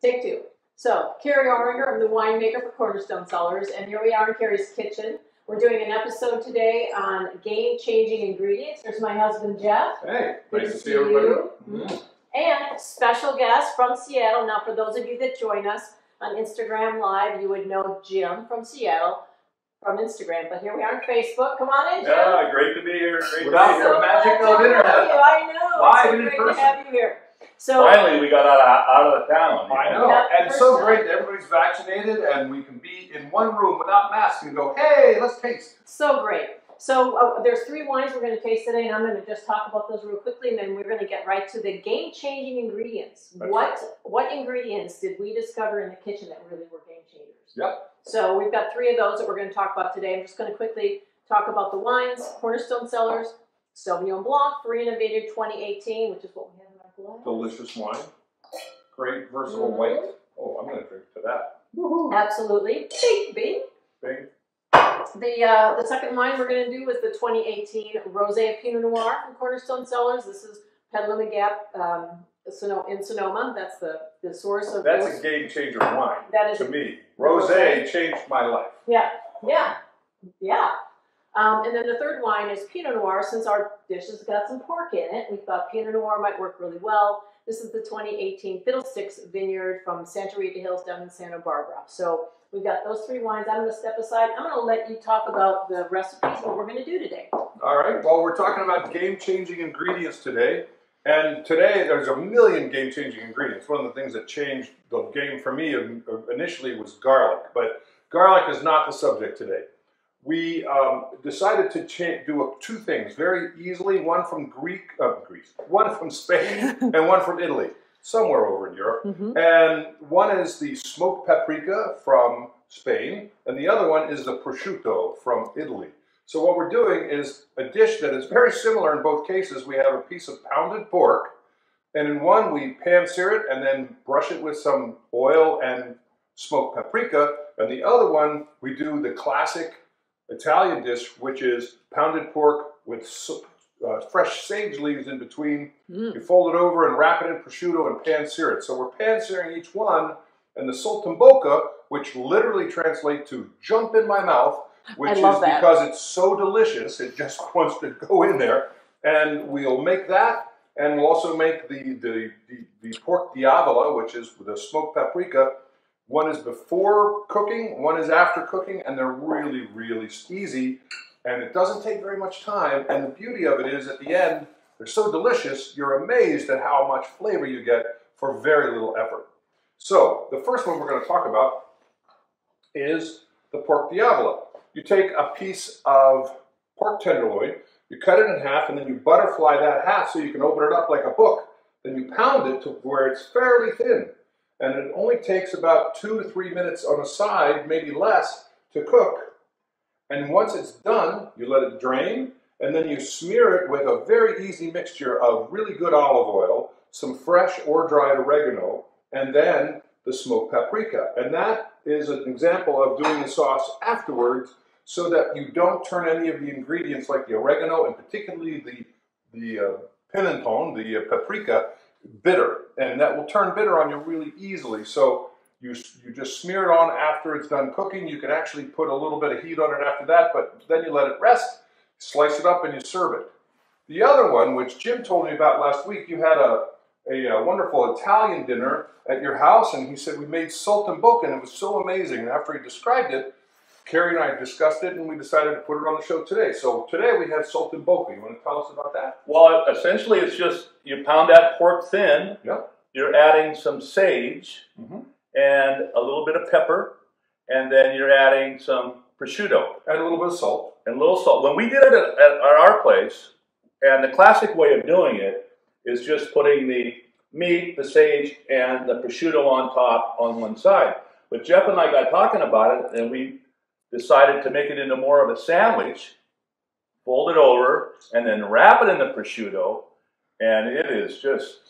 Take two. So, Kari, I'm the winemaker for Cornerstone Cellars, and here we are in Kari's kitchen. We're doing an episode today on game-changing ingredients. There's my husband, Jeff. Hey, good nice to see everybody. And special guest from Seattle. Now, for those of you that join us on Instagram Live, you would know Jim from Seattle from Instagram. But here we are on Facebook. Come on in, Jim. Yeah, great to be here. Great to be Without here. the magic of internet. I know. Live it's so and in great person. to have you here. So, Finally, we got out of the town. I know, Yeah, and it's so great that everybody's vaccinated and we can be in one room without masks and go, hey, let's taste. so great. So there's three wines we're going to taste today, and I'm going to just talk about those real quickly, and then we're going to get right to the game-changing ingredients. That's What ingredients did we discover in the kitchen that really were game changers? Yep. So we've got three of those that we're going to talk about today. I'm just going to quickly talk about the wines. Cornerstone Cellars, Sauvignon Blanc, Farina Vineyard 2018, which is what we have in our glass. Delicious wine. Great, versatile white. Oh, I'm going to drink to that. Woohoo. Absolutely. Bing. Bing. The second wine we're going to do is the 2018 Rosé of Pinot Noir from Cornerstone Cellars. This is Petaluma Gap in Sonoma. That's the source of That's those. a game changer wine That is to me. Rosé changed my life. Yeah. And then the third wine is Pinot Noir. Since our dish has got some pork in it, we thought Pinot Noir might work really well. This is the 2018 Fiddlestix Vineyard from Santa Rita Hills down in Santa Barbara. So we've got those three wines. I'm going to step aside. I'm going to let you talk about the recipes, what we're going to do today. All right, well, we're talking about game-changing ingredients today. And today, there's a million game-changing ingredients. One of the things that changed the game for me initially was garlic. But garlic is not the subject today. We decided to do two things very easily, one from one from Spain and one from Italy, somewhere over in Europe. And one is the smoked paprika from Spain, and the other one is the prosciutto from Italy. So what we're doing is a dish that is very similar in both cases. We have a piece of pounded pork, and in one we pan-sear it and then brush it with some oil and smoked paprika, and the other one we do the classic Italian dish, which is pounded pork with fresh sage leaves in between. You fold it over and wrap it in prosciutto and pan-sear it. So we're pan-searing each one, and the saltimbocca, which literally translates to jump in my mouth, which is because it's so delicious, it just wants to go in there. And we'll make that, and we'll also make the pork diavola, which is the smoked paprika. One is before cooking, one is after cooking, and they're really, really easy, and it doesn't take very much time, and the beauty of it is at the end, they're so delicious, you're amazed at how much flavor you get for very little effort. So, the first one we're going to talk about is the pork diavola. You take a piece of pork tenderloin, you cut it in half, and then you butterfly that half so you can open it up like a book, then you pound it to where it's fairly thin. And it only takes about 2 to 3 minutes on a side, maybe less, to cook. And once it's done, you let it drain, and then you smear it with a very easy mixture of really good olive oil, some fresh or dried oregano, and then the smoked paprika. And that is an example of doing the sauce afterwards so that you don't turn any of the ingredients like the oregano, and particularly the pimenton, the paprika, bitter, and that will turn bitter on you really easily. So you just smear it on after it's done cooking. You can actually put a little bit of heat on it after that, but then you let it rest, slice it up, and you serve it. The other one, which Jim told me about last week, you had a wonderful Italian dinner at your house, and he said we made saltimbocca, and it was so amazing. And after he described it, Kari and I discussed it, and we decided to put it on the show today. So today we have saltimbocca. You want to tell us about that? Well, essentially it's just you pound that pork thin. Yep. You're adding some sage and a little bit of pepper, and then you're adding some prosciutto. And a little bit of salt. And a little salt. When we did it at our place, and the classic way of doing it is just putting the meat, the sage, and the prosciutto on top on one side. But Jeff and I got talking about it, and we decided to make it into more of a sandwich, fold it over, and then wrap it in the prosciutto, and it is just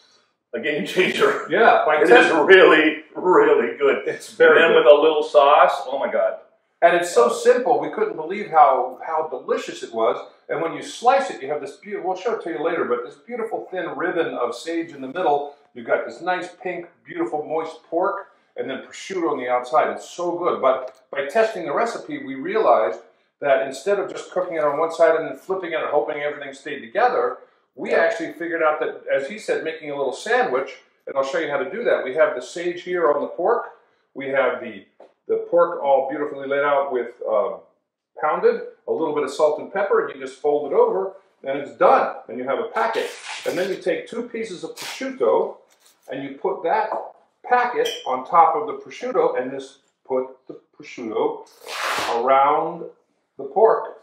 a game changer. Yeah, it is really, really good. It's very and then good. with a little sauce, oh my God. And it's so simple, we couldn't believe how delicious it was. And when you slice it, you have this beautiful, we'll show it to you later, but this beautiful thin ribbon of sage in the middle. You've got this nice pink, beautiful, moist pork, and then prosciutto on the outside. It's so good. But by testing the recipe, we realized that instead of just cooking it on one side and then flipping it and hoping everything stayed together, we actually figured out that, as he said, making a little sandwich, and I'll show you how to do that. We have the sage here on the pork. We have the pork all beautifully laid out with pounded, a little bit of salt and pepper, and you just fold it over, and it's done. And you have a packet. And then you take 2 pieces of prosciutto, and you put that packet on top of the prosciutto, and just put the prosciutto around the pork.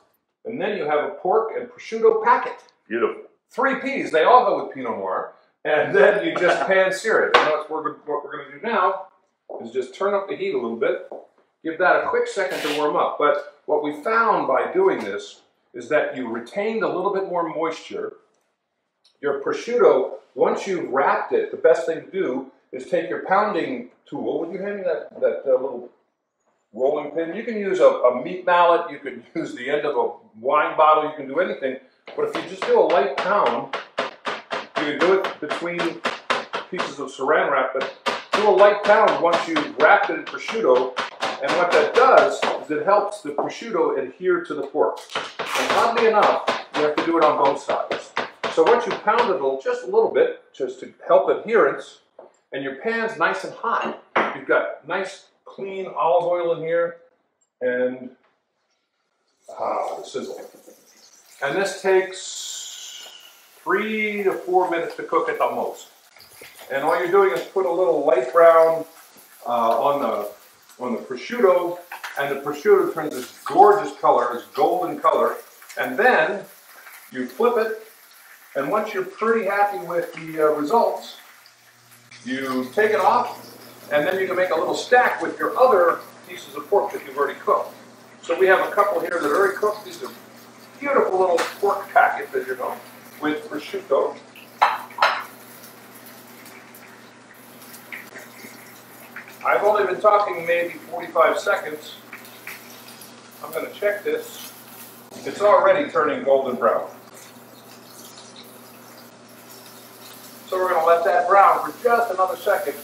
And then you have a pork and prosciutto packet. Beautiful. 3 Ps, they all go with Pinot Noir. And then you just pan-sear it. And that's what we're going to do now is just turn up the heat a little bit. Give that a quick second to warm up. But what we found by doing this is that you retained a little bit more moisture. Your prosciutto, once you've wrapped it, the best thing to do is take your pounding tool. Would you hand me that little rolling pin? You can use a meat mallet. You can use the end of a wine bottle. You can do anything. But if you just do a light pound, you can do it between pieces of saran wrap, but do a light pound once you've wrapped it in prosciutto, and what that does is it helps the prosciutto adhere to the pork. And oddly enough, you have to do it on both sides. So once you pound it just a little bit, just to help adherence, and your pan's nice and hot. You've got nice, clean olive oil in here, and the sizzle. And this takes 3 to 4 minutes to cook at the most. And all you're doing is put a little light brown on the prosciutto, and the prosciutto turns this gorgeous color, this golden color, and then you flip it, and once you're pretty happy with the results, you take it off, and then you can make a little stack with your other pieces of pork that you've already cooked. So we have a couple here that are already cooked. These are beautiful little pork packets, as you know, with prosciutto. I've only been talking maybe 45 seconds. I'm going to check this. It's already turning golden brown. So we're going to let that brown for just another second.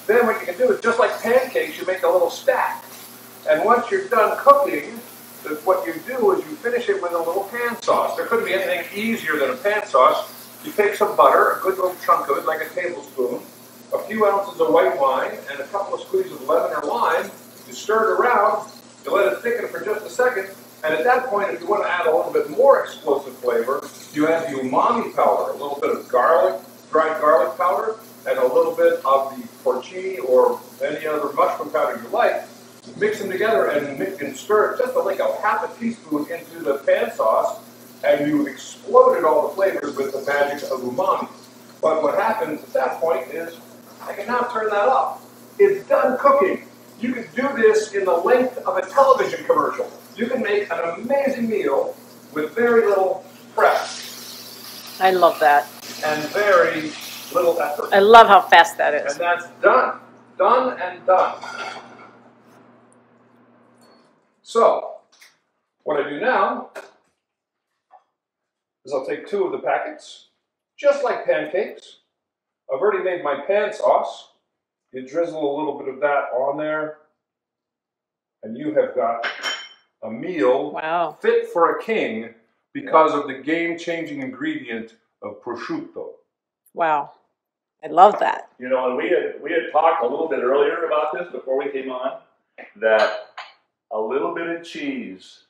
Then what you can do is, just like pancakes, you make a little stack. And once you're done cooking, what you do is you finish it with a little pan sauce. There couldn't be anything easier than a pan sauce. You take some butter, a good little chunk of it, like a tablespoon, a few ounces of white wine, and a couple of squeezes of lemon or lime. You stir it around, you let it thicken for just a second, and at that point, if you want to add a little bit more explosive flavor, you add the umami powder, a little bit of garlic, dried garlic powder, and a little bit of the porcini or any other mushroom powder you like. Mix them together and stir it just like a half a teaspoon into the pan sauce, and you've exploded all the flavors with the magic of umami. But what happens at that point is, I can now turn that off. It's done cooking. You can do this in the length of a television commercial. You can make an amazing meal with very little prep. I love that. And very little effort. I love how fast that is. And that's done. Done and done. So, what I do now is I'll take 2 of the packets, just like pancakes. I've already made my pan sauce. You drizzle a little bit of that on there, and you have got a meal fit for a king because of the game-changing ingredient of prosciutto. Wow. I love that. You know, and we had talked a little bit earlier about this before we came on, that a little bit of cheese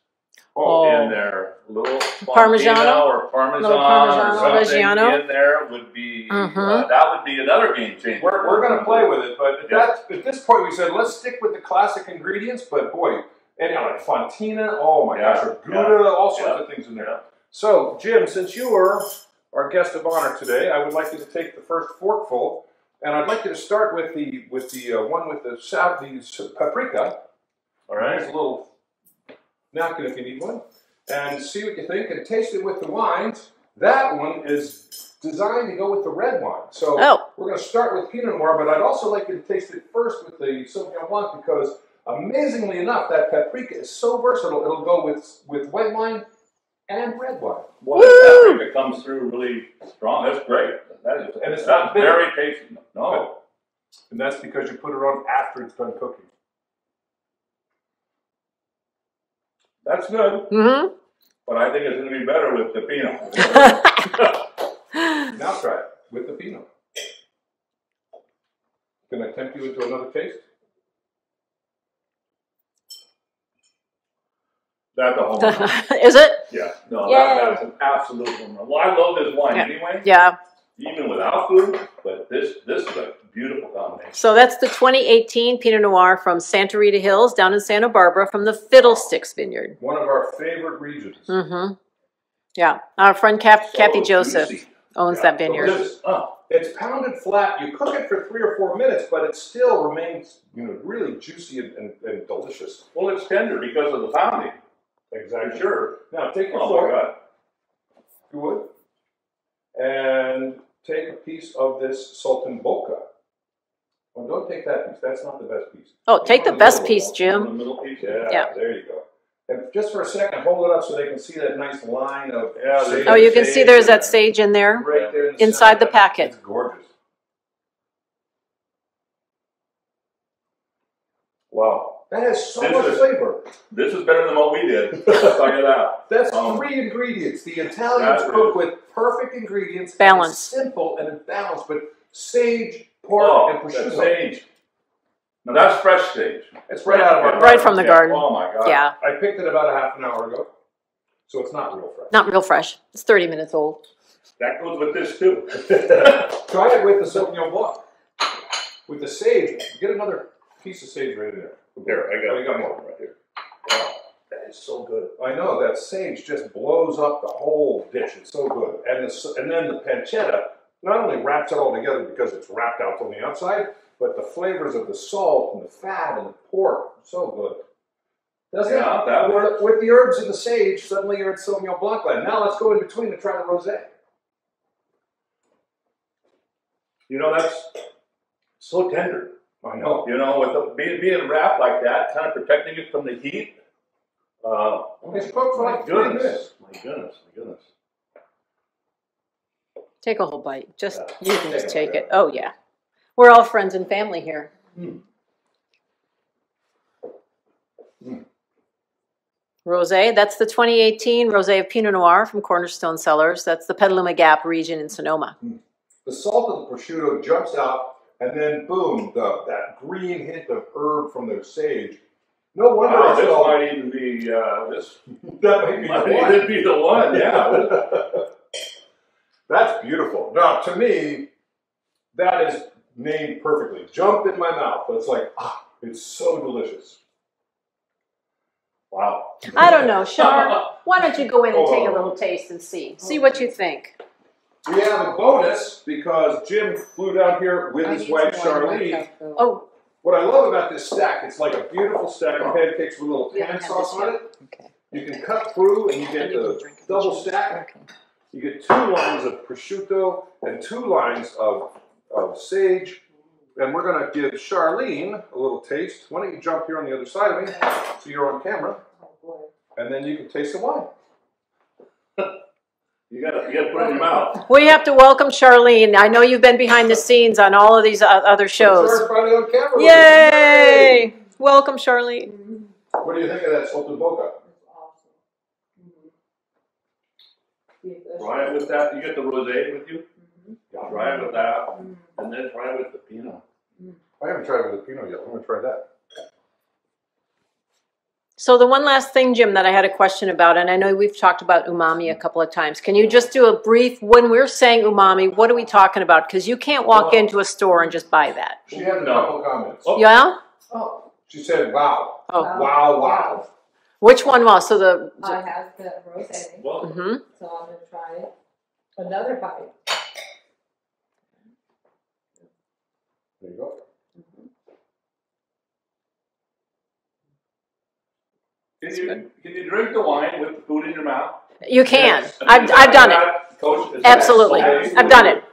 in there, a little Parmigiano or Parmesan or something Reggiano in there would be, that would be another game changer. We're going to play with it, but at this point we said, let's stick with the classic ingredients, but boy, any like Fontina, oh my gosh, or Gouda, all sorts of things in there. So, Jim, since you were our guest of honor today, I would like you to take the first forkful, and I'd like you to start with the one with the paprika. All right, there's a little napkin if you need one, and see what you think, and taste it with the wines. That one is designed to go with the red wine. So we're going to start with Pinot Noir, but I'd also like you to taste it first with the Sauvignon Blanc, because amazingly enough, that paprika is so versatile. It'll go with white wine and red wine. Boy, that paprika comes through really strong. That's great. That is, And it's that's not bitter. very tasty. No. And that's because you put it on after it's done cooking. That's good. Mm-hmm. But I think it's going to be better with the Pinot. Now try it with the Pinot. Can I tempt you into another taste? That's a home run. Is it? Yeah. No, Yay. that's an absolute home run. Well, I love this wine anyway, Yeah. even without food. But this is a beautiful combination. So that's the 2018 Pinot Noir from Santa Rita Hills down in Santa Barbara from the Fiddlestix Vineyard. One of our favorite regions. Mm-hmm. Yeah. Our friend Kathy Joseph juicy. owns that vineyard. Delicious. Oh, It's pounded flat. You cook it for 3 or 4 minutes, but it still remains, really juicy and delicious. well, it's tender because of the pounding. Exactly. Sure. Now take your Oh fork, my God. if you would, and take a piece of this Saltimbocca. Well, don't take that piece. That's not the best piece. Oh, take the One best little piece, one. The Jim. middle piece. Yeah, there you go. And just for a second, hold it up so they can see that nice line of sage. Oh, you can see there's that sage in there. right there in inside center. the packet. It's gorgeous. Wow. That has so This much is- flavor. This is better than what we did. I'll tell you that. That's 3 Um, ingredients. The Italians that cook is- with perfect ingredients. and Balance. It's simple and it's balanced, but sage, pork, Oh, and that prosciutto. sage. Now that's fresh sage. It's right out of our Right from the garden. Oh my God. Yeah. I picked it about a half an hour ago, so it's not real fresh. Not real fresh. It's 30 minutes old. That goes with this too. Try it with the Sauvignon Blanc. With the sage, get another piece of sage right in there. Here, I got, Oh, you got more. right here. Wow, that is so good. I know, that sage just blows up the whole dish. It's so good. And then the pancetta not only wraps it all together because it's wrapped out on the outside, but the flavors of the salt and the fat and the pork, so good. Doesn't Yeah, it? that works. With the herbs and the sage, suddenly you're at Sauvignon Blanc land. Now let's go in between and try the rosé. You know, that's so tender. I know. You know, with being wrapped like that, kind of protecting it from the heat. It's cooked for like 3 minutes. My goodness. Take a whole bite. Just Yeah. you can just Take a take bite. it. Oh yeah. We're all friends and family here. Mm. Mm. Rosé, that's the 2018 Rosé of Pinot Noir from Cornerstone Cellars. That's the Petaluma Gap region in Sonoma. The salt of the prosciutto jumps out, and then boom, that green hint of herb from the sage. No wonder Wow, it's this called. might even be this. That might be Might the one. even be the one. Yeah. That's beautiful. Now, to me, that is named perfectly. Jump in my mouth. It's like, it's so delicious. Wow. I don't know, Char. Why don't you go in and take a little taste and see? See what you think. We have a bonus because Jim flew down here with his wife Charlene. Oh, What I love about this stack, it's like a beautiful stack of pancakes with a little Yeah, pan I have sauce this on yet. it. okay. You can cut through and you get the double stack. Okay. You get 2 lines of prosciutto and 2 lines of sage. And we're going to give Charlene a little taste. Why don't you jump here on the other side of me so you're on camera. And then you can taste the wine. You gotta put it in your mouth. We have to welcome Charlene. I know you've been behind the scenes on all of these other shows. We're finally on camera. Yay! Welcome, Charlene. What do you think of that Saltimbocca? Try it with that. You get the rosé with you. Try it with that, and then try it with the Pinot. I haven't tried it with a Pinot yet. I'm going to try that. So the one last thing, Jim, that I had a question about, and I know we've talked about umami a couple of times. Can you just do a brief, when we're saying umami, what are we talking about? Because you can't walk into a store and just buy that. She had a couple comments. Oh. Yeah? Oh, She said, wow. Oh, Wow, wow. which one was? So the... I have the rosé, Well, Mhm. so I'm gonna try another bite. There you go. can you drink the wine with the food in your mouth? You can. Yes. I've done it. Coach, Absolutely. I've done it.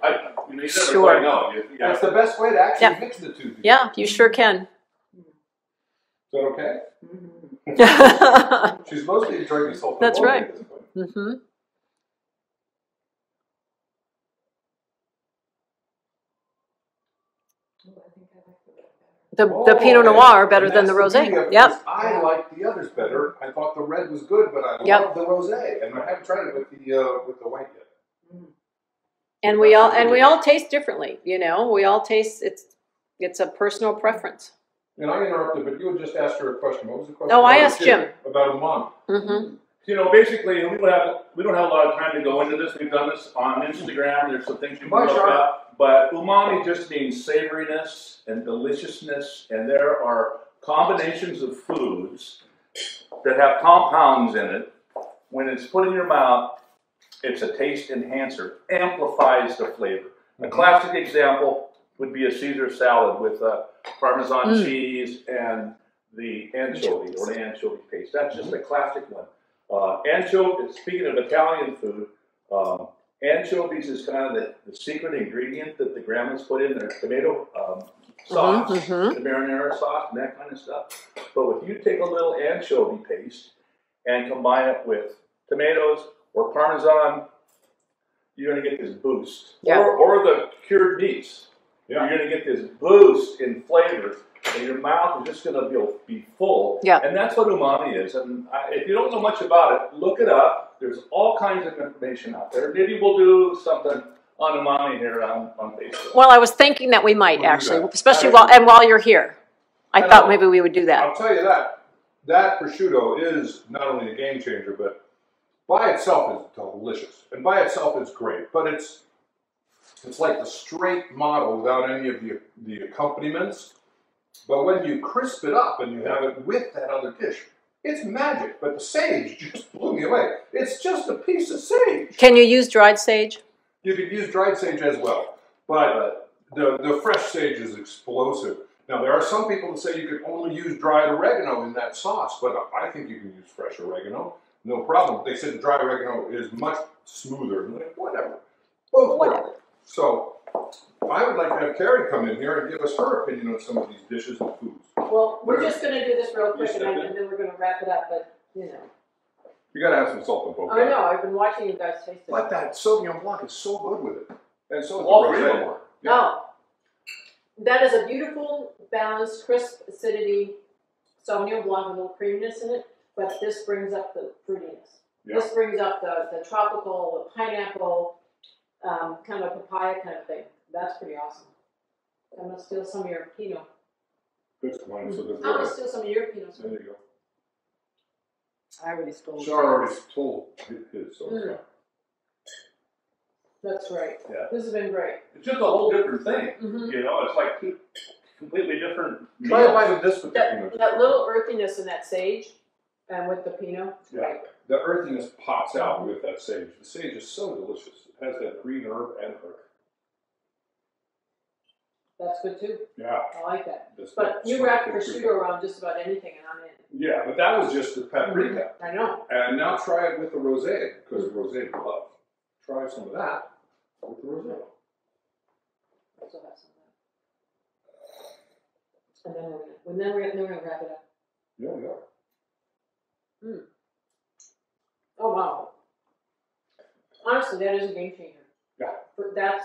You never Sure. quite know. That's the best way to actually Yep. mix the two. Yeah, you sure can. Is that okay? Mm-hmm. She's mostly enjoying this whole That's right. at this point. Mm-hmm. Oh, I think I like the red better. The Pinot Noir better than the That's rosé. beauty of it, Yep. is I like the others better. I thought the red was good, but I Yep. love the rosé, and I haven't tried it with the white yet. And we all taste differently, you know. We all taste it's a personal preference. And I interrupted, but you had just asked her a question. What was the question? Oh, I Oh, asked Jim. about umami. Mm-hmm. You know, basically, we don't have a lot of time to go into this. We've done this on Instagram. There's some things you can look up. But umami just means savoriness and deliciousness, and there are combinations of foods that have compounds in it. When it's put in your mouth, it's a taste enhancer, amplifies the flavor. A classic example would be a Caesar salad with Parmesan cheese and the anchovy or the anchovy paste. That's just a classic one. Anchovy, speaking of Italian food, anchovies is kind of the secret ingredient that the grandmas put in their tomato sauce, the marinara sauce, and that kind of stuff. But if you take a little anchovy paste and combine it with tomatoes or Parmesan, you're going to get this boost. Yeah. Or the cured meats. Yeah. You're going to get this boost in flavor, and your mouth is just going to be full. Yeah. And that's what umami is. And if you don't know much about it, look it up. There's all kinds of information out there. Maybe we'll do something on umami here on Facebook. Well, I was thinking that we might We'll do actually, that. especially while you're here. I thought maybe we would do that. I'll tell you that prosciutto is not only a game changer, but by itself is delicious, and by itself is great. But it's like the straight model without any of the accompaniments. But when you crisp it up and you have it with that other dish, it's magic. But the sage just blew me away. It's just a piece of sage. Can you use dried sage? You could use dried sage as well, but the fresh sage is explosive. Now, there are some people that say you could only use dried oregano in that sauce, but I think you can use fresh oregano. No problem. They said dry oregano is much smoother. Like, whatever. Both work. So I would like to have Kari come in here and give us her opinion on some of these dishes and foods. Well, we're just going to do this real quick, and then we're going to wrap it up. But you know, You got to have some salt and pepper. I know. I've been watching you guys taste it. But that Sauvignon Blanc is so good with it, and so is All the three of rosé. them are. No, that is a beautiful, balanced, crisp acidity Sauvignon Blanc with a little creaminess in it. But this brings up the fruitiness. Yeah. This brings up the tropical, the pineapple, kind of a papaya kind of thing. That's pretty awesome. I'm gonna steal some of your Pinot. Good one. So I'm gonna steal some of your Pinot. there you go. I already stole. Char already told his, so it's fine. That's right. Yeah. This has been great. It's just a whole different thing. Mm-hmm. You know, it's like two completely different Try a meals. bite of this with the That, Pinot. that little earthiness in that sage, and with the Pinot, it's Yeah. great. The earthiness pops out with that sage. The sage is so delicious. It has that green herb and earth. That's good too. Yeah. I like that. That's But you wrap prosciutto around just about anything, and I'm in. Yeah, but that was just the paprika. I know. And now try it with the rosé, because the rosé you love. Try some of that with the rosé. I still have some of that. And then we're gonna wrap it up. Yeah, yeah. Oh wow. Honestly, that is a game changer. Yeah. That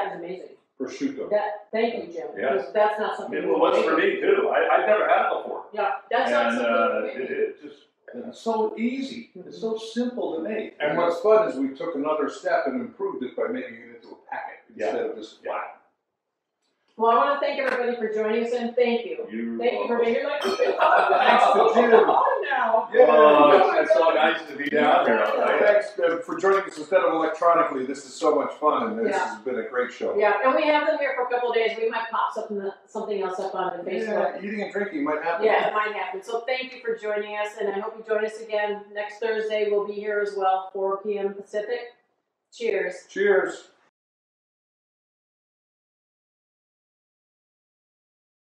is amazing. Prosciutto. Thank you, Jim. Yeah. Because that's not something. It was for me too. I'd never had it before. Yeah, that's not And something. it just it's so easy. It's so simple to make. And what's fun is we took another step and improved it by making it into a packet instead of just flat. Well, I want to thank everybody for joining us, and thank you. Thank you for being here. Like, Thanks to Jim. now. Oh, it's so nice to be down here. Thanks for joining us instead of electronically. This is so much fun, and this has been a great show. Yeah, and we have them here for a couple of days. We might pop something else up on the Facebook. Yeah, eating and drinking might happen. Yeah, it might happen. So thank you for joining us, and I hope you join us again next Thursday. We'll be here as well, 4 p.m. Pacific. Cheers. Cheers.